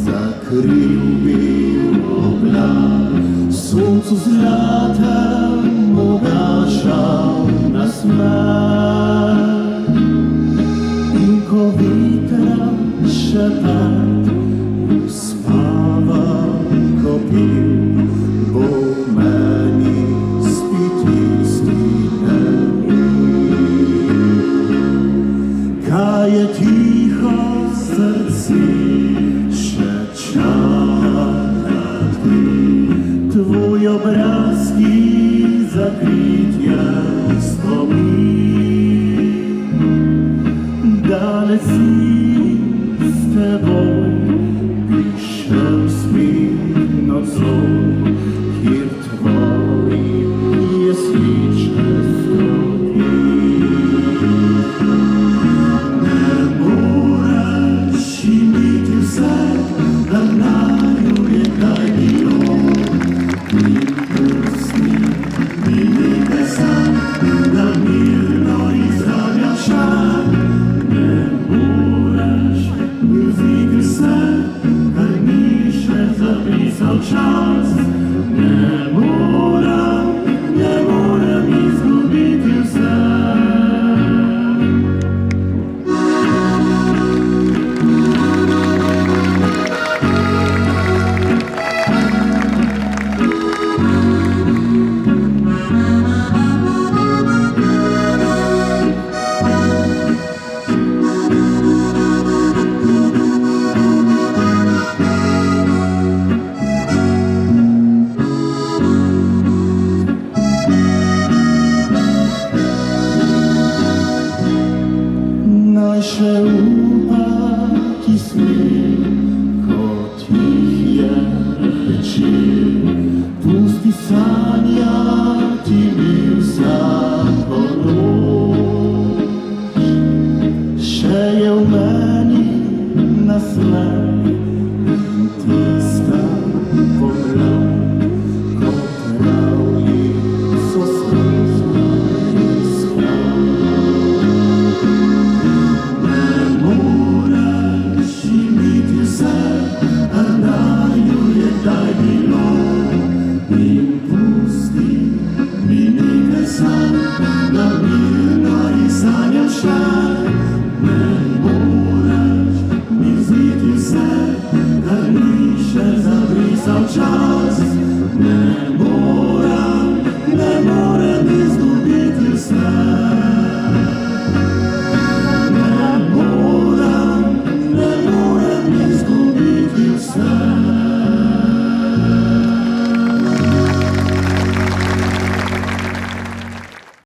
Zakrył oblak, słońcu z latem ogaszał na smak. Tylko witra szepot spała kopił, bo meni spitisti kaje ticho serci. Twój obrazki zakwitnie wspomnień. Daleci z tebą piszę smi nocą. Hir twój jest liczny stopień. Nemura simiti sek, danayu jekaj biło. Czas nie może mi zgubić nasze upaki sny, kot ich je wyczy, pusty sania.